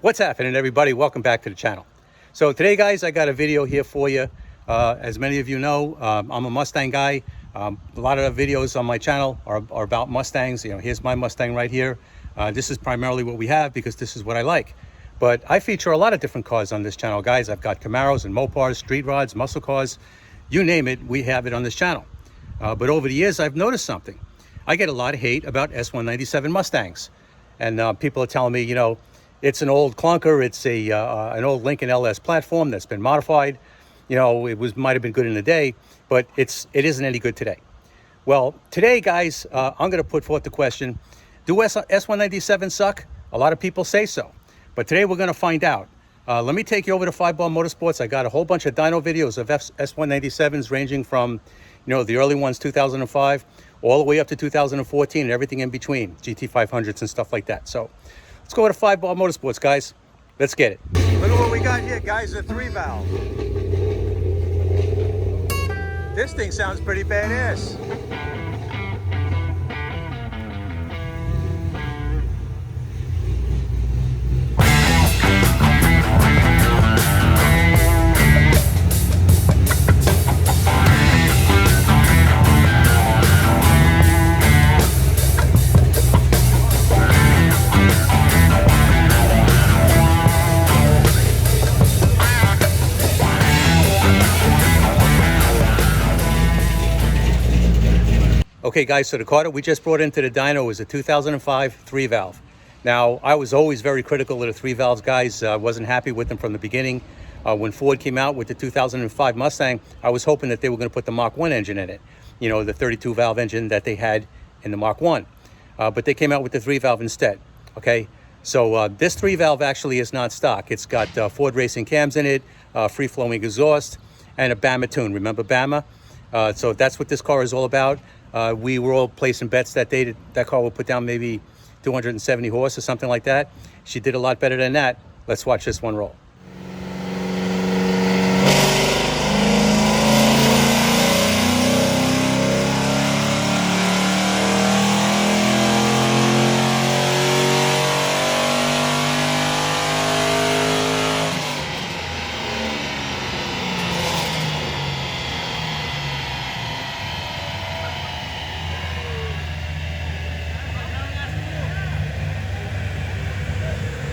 What's happening, everybody? Welcome back to the channel. So today, guys, I got a video here for you. As many of you know, I'm a Mustang guy. A lot of the videos on my channel are about Mustangs. You know, here's my Mustang right here. This is primarily what we have because this is what I like. But I feature a lot of different cars on this channel, guys. I've got Camaros and Mopars, street rods, muscle cars, you name it, we have it on this channel. But over the years, I've noticed something. I get a lot of hate about S197 Mustangs. And people are telling me, you know, it's an old clunker. It's an old Lincoln LS platform that's been modified. You know, might have been good in the day, but it isn't any good today. Well, today, guys, I'm going to put forth the question: do S197 suck? A lot of people say so, but today we're going to find out. Let me take you over to 5-Bar Motorsports. I got a whole bunch of dyno videos of S197s ranging from, you know, the early ones, 2005, all the way up to 2014 and everything in between, Gt500s and stuff like that. So let's go to 5-Bar Motorsports, guys. Let's get it. Look at what we got here, guys, a 3-valve. This thing sounds pretty badass. Okay, guys, so the car that we just brought into the dyno is a 2005 3-valve. Now, I was always very critical of the 3-valves, guys. I wasn't happy with them from the beginning. When Ford came out with the 2005 Mustang, I was hoping that they were going to put the Mark 1 engine in it. You know, the 32-valve engine that they had in the Mark 1. But they came out with the 3-valve instead, okay? So this 3-valve actually is not stock. It's got Ford racing cams in it, free-flowing exhaust, and a Bama tune. Remember Bama? So that's what this car is all about. We were all placing bets that day that car will put down maybe 270 horse or something like that. She did a lot better than that. Let's watch this one roll.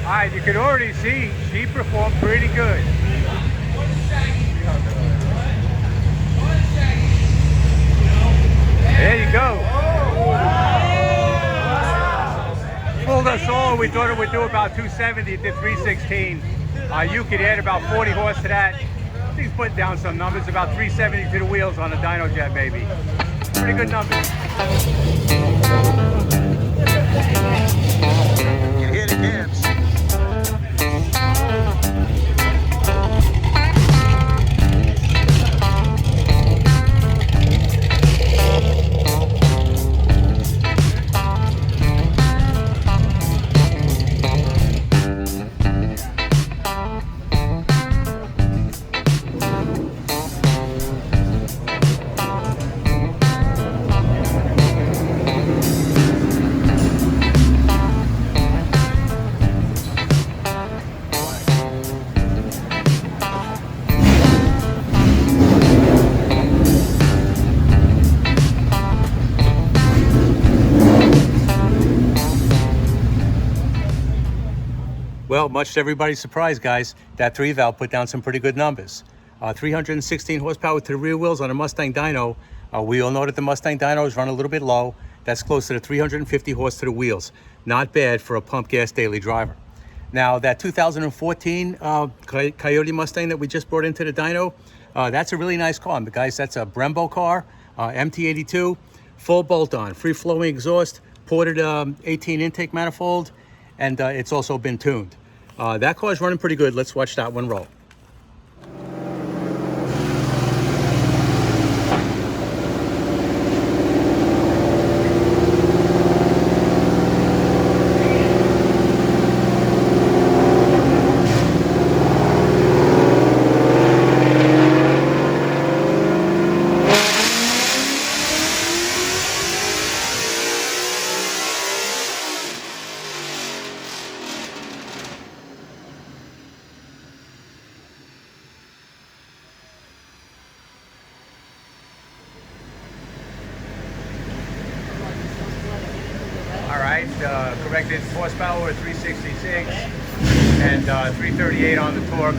All right, you can already see she performed pretty good. There you go. Fooled us all. We thought it would do about 270 to 316. You could add about 40 horse to that. She's put down some numbers, about 370 to the wheels on a dyno jet, maybe. Pretty good numbers. You hear the cams. Well, much to everybody's surprise, guys, that 3-valve put down some pretty good numbers. 316 horsepower to the rear wheels on a Mustang dyno. We all know that the Mustang dynos run a little bit low. That's close to the 350 horse to the wheels. Not bad for a pump gas daily driver. Now, that 2014 Coyote Mustang that we just brought into the dyno, that's a really nice car. But guys, that's a Brembo car, MT82, full bolt-on, free-flowing exhaust, ported 18 intake manifold, and it's also been tuned. That car is running pretty good. Let's watch that one roll. corrected horsepower at 366 and 338 on the torque.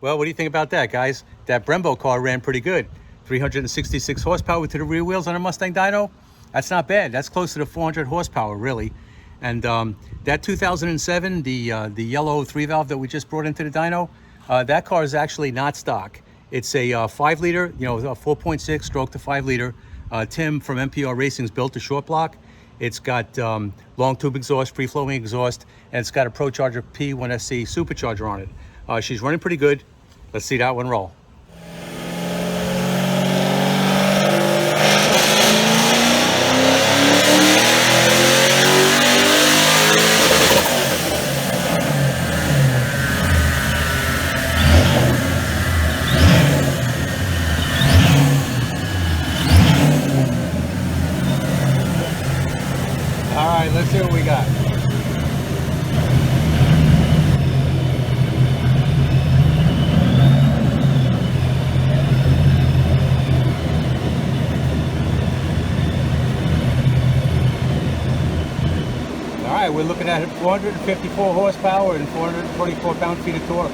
Well, what do you think about that, guys? That Brembo car ran pretty good. 366 horsepower to the rear wheels on a Mustang dyno. That's not bad. That's close to the 400 horsepower, really. And that 2007, the yellow 3-valve that we just brought into the dyno, that car is actually not stock. It's a 5-liter, a 4.6 stroke to 5-liter. Tim from MPR Racing's built a short block. It's got long tube exhaust, free-flowing exhaust, and it's got a ProCharger P1SC supercharger on it. She's running pretty good. Let's see that one roll. All right, let's see what we got. We're looking at 454 horsepower and 424 pound-feet of torque.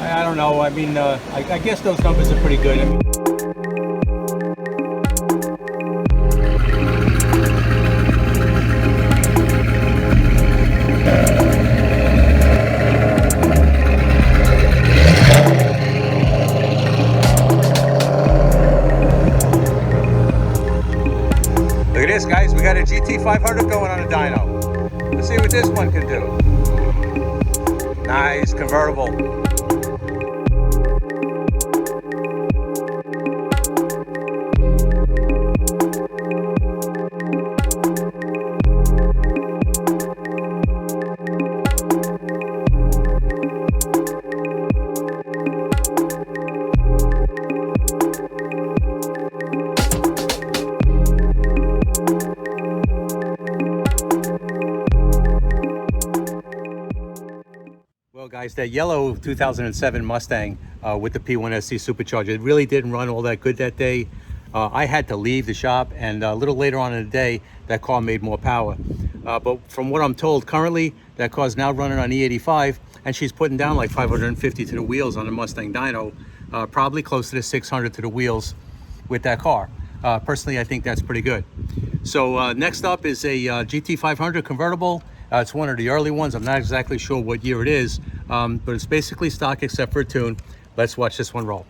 I don't know. I mean, I guess those numbers are pretty good. I mean, look at this, guys. We got a Gt500 going on a dyno. Let's see what this one can do. Nice convertible. Well, guys, that yellow 2007 Mustang with the P1SC supercharger, it really didn't run all that good that day. I had to leave the shop, and a little later on in the day, that car made more power. But from what I'm told, currently, that car's now running on E85, and she's putting down like 550 to the wheels on the Mustang dyno, probably close to the 600 to the wheels with that car. Personally, I think that's pretty good. So next up is a Gt500 Convertible. It's one of the early ones. I'm not exactly sure what year it is, but it's basically stock except for a tune. Let's watch this one roll.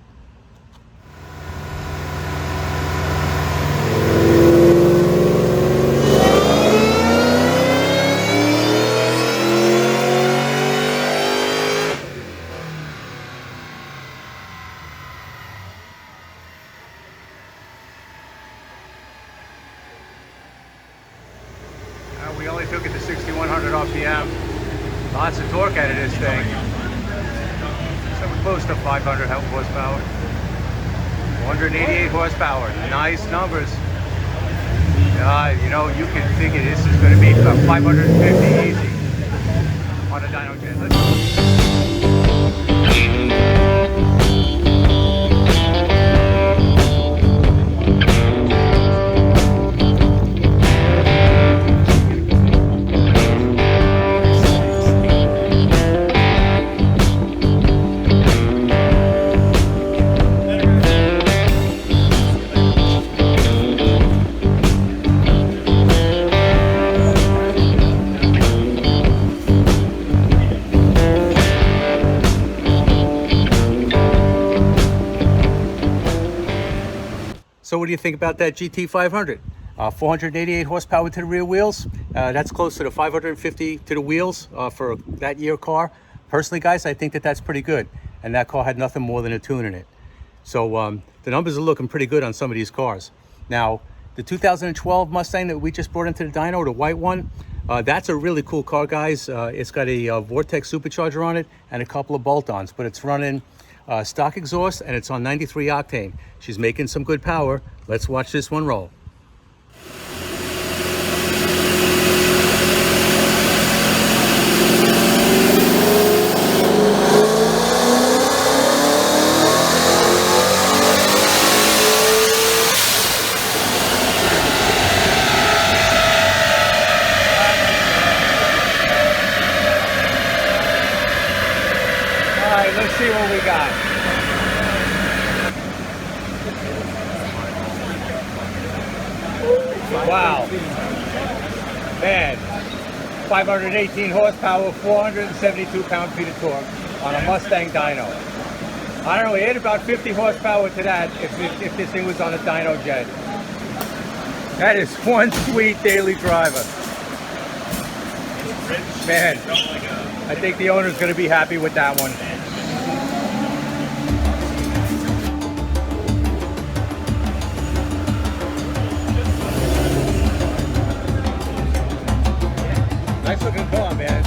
We only took it to 6,100 RPM. Lots of torque out of this thing. So we're close to 500 horsepower. 188 horsepower. Nice numbers. You know, you can figure this is going to be about 550 easy on a dyno jet. So what do you think about that Gt500? 488 horsepower to the rear wheels. That's close to the 550 to the wheels for that year car. Personally, guys, I think that that's pretty good. And that car had nothing more than a tune in it. So the numbers are looking pretty good on some of these cars. Now, The 2012 Mustang that we just brought into the dyno, the white one, that's a really cool car, guys. It's got a Vortex supercharger on it and a couple of bolt-ons, but it's running stock exhaust and it's on 93 octane. She's making some good power. Let's watch this one roll. Let's see what we got. Wow. Man. 518 horsepower, 472 pound-feet of torque on a Mustang dyno. I don't know, it had about 50 horsepower to that if this thing was on a dyno jet. That is one sweet daily driver. Man, I think the owner's going to be happy with that one. Nice looking car, man.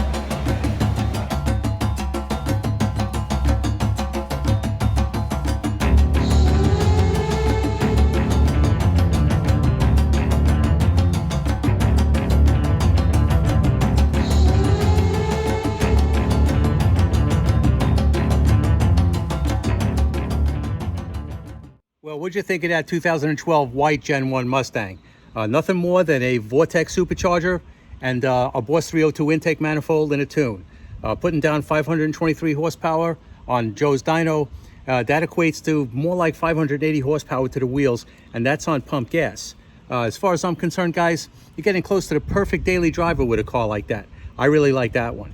Well, what'd you think of that 2012 white Gen 1 Mustang? Nothing more than a Vortex supercharger and a Boss 302 intake manifold and a tune. Putting down 523 horsepower on Joe's dyno, that equates to more like 580 horsepower to the wheels, and that's on pump gas. As far as I'm concerned, guys, you're getting close to the perfect daily driver with a car like that. I really like that one.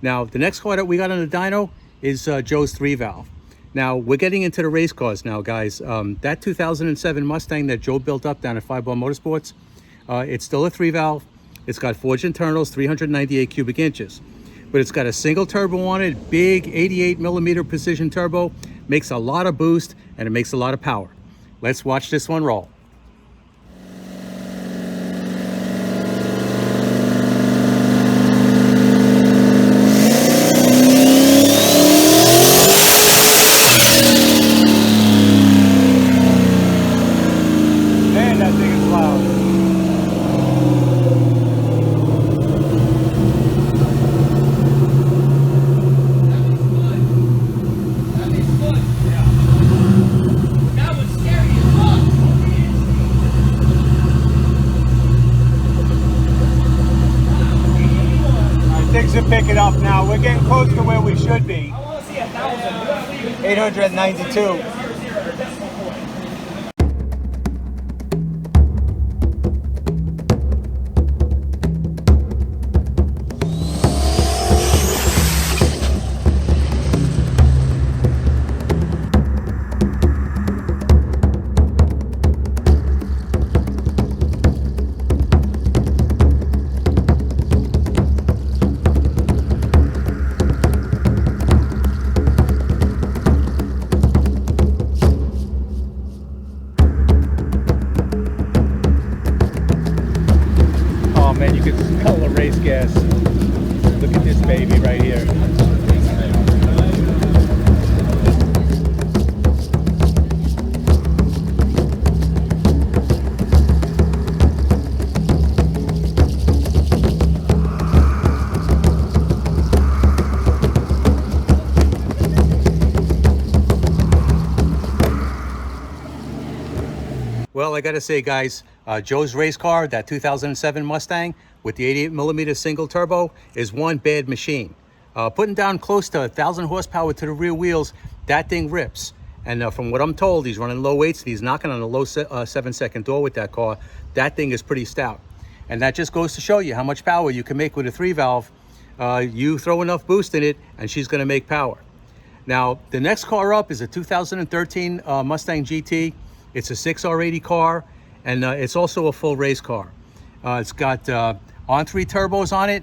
Now, the next car that we got on the dyno is Joe's 3-valve. Now, we're getting into the race cars now, guys. That 2007 Mustang that Joe built up down at 5 Bar Motorsports, it's still a 3-valve. It's got forged internals, 398 cubic inches. But it's got a single turbo on it, big 88 millimeter precision turbo, makes a lot of boost, and it makes a lot of power. Let's watch this one roll. Man, that thing is loud. Things are picking up now. We're getting close to where we should be. 892. Man, you can smell the race gas. Look at this baby right here. Well, I gotta say, guys, Joe's race car, that 2007 Mustang with the 88 millimeter single turbo, is one bad machine. Putting down close to 1,000 horsepower to the rear wheels, that thing rips. And from what I'm told, he's running low weights and he's knocking on a low 7-second door with that car. That thing is pretty stout. And that just goes to show you how much power you can make with a 3-valve. You throw enough boost in it and she's gonna make power. Now, the next car up is a 2013 Mustang GT. It's a 6R80 car, and it's also a full race car. It's got on-3 turbos on it,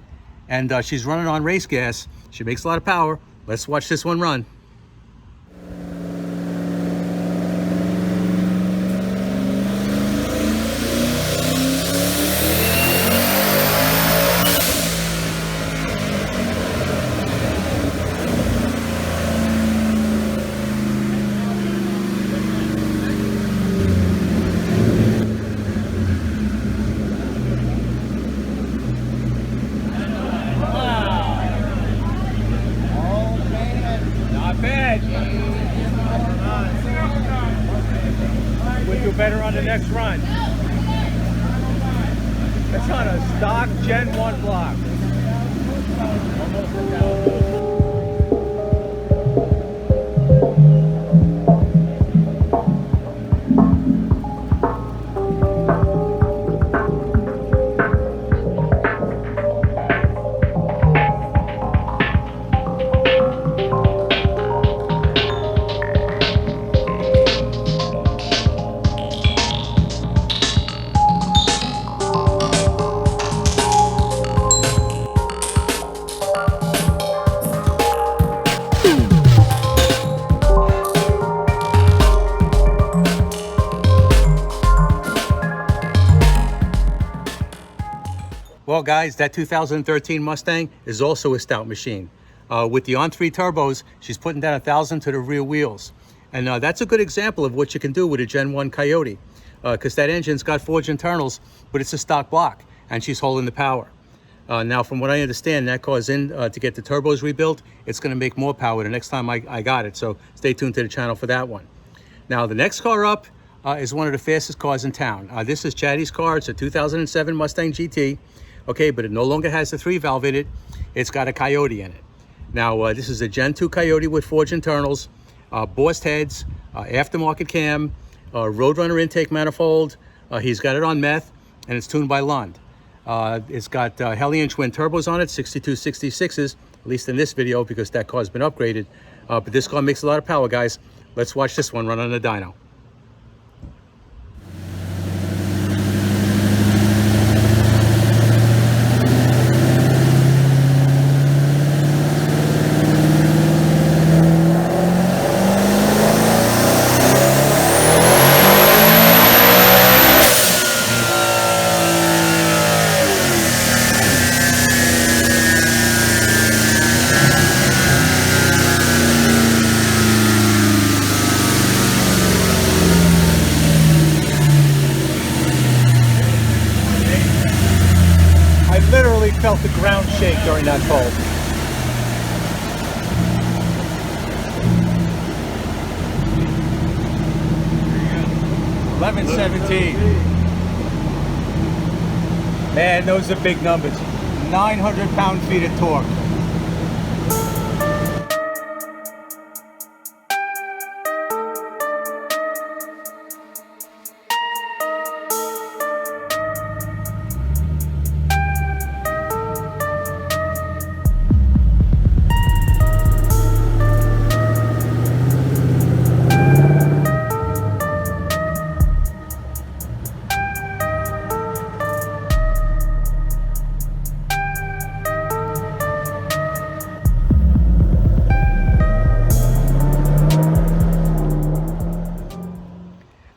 and she's running on race gas. She makes a lot of power. Let's watch this one run. better on the next run. It's on a stock Gen 1 block. Well, guys, that 2013 Mustang is also a stout machine. With the on-3 turbos, she's putting down 1,000 to the rear wheels. And that's a good example of what you can do with a Gen 1 Coyote, because that engine's got forged internals, but it's a stock block, and she's holding the power. Now, from what I understand, that car's in to get the turbos rebuilt. It's going to make more power the next time I got it, so stay tuned to the channel for that one. Now, the next car up is one of the fastest cars in town. This is Chatty's car. It's a 2007 Mustang GT. Okay, but it no longer has the 3-valve in it. It's got a Coyote in it. Now, this is a Gen 2 Coyote with forged internals, bossed heads, aftermarket cam, Roadrunner intake manifold. He's got it on meth, and it's tuned by Lund. It's got Hellion twin turbos on it, 6266s, at least in this video, because that car's been upgraded. But this car makes a lot of power, guys. Let's watch this one run on a dyno. Literally felt the ground shake during that pull. $11.17. Man, those are big numbers. 900 pound-feet of torque.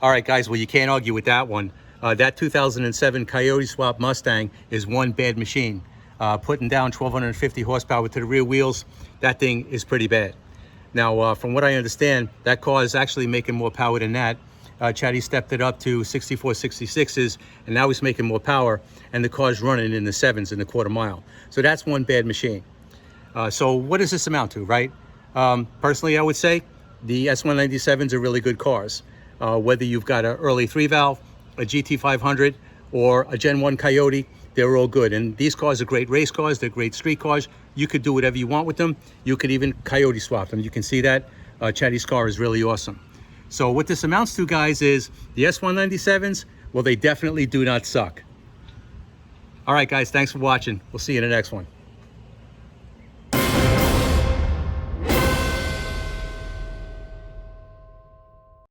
All right, guys, well, you can't argue with that one. That 2007 Coyote swap Mustang is one bad machine. Putting down 1,250 horsepower to the rear wheels, that thing is pretty bad. Now, from what I understand, that car is actually making more power than that. Chatty stepped it up to 64, 66s, and now he's making more power, and the car's running in the 7s in the quarter mile. So that's one bad machine. So what does this amount to, right? Personally, I would say the S197s are really good cars. Whether you've got an early 3-valve, a Gt500, or a Gen 1 Coyote, they're all good. And these cars are great race cars. They're great street cars. You could do whatever you want with them. You could even Coyote swap them. You can see that. Chatty's car is really awesome. So what this amounts to, guys, is the S197s, well, they definitely do not suck. All right, guys, thanks for watching. We'll see you in the next one.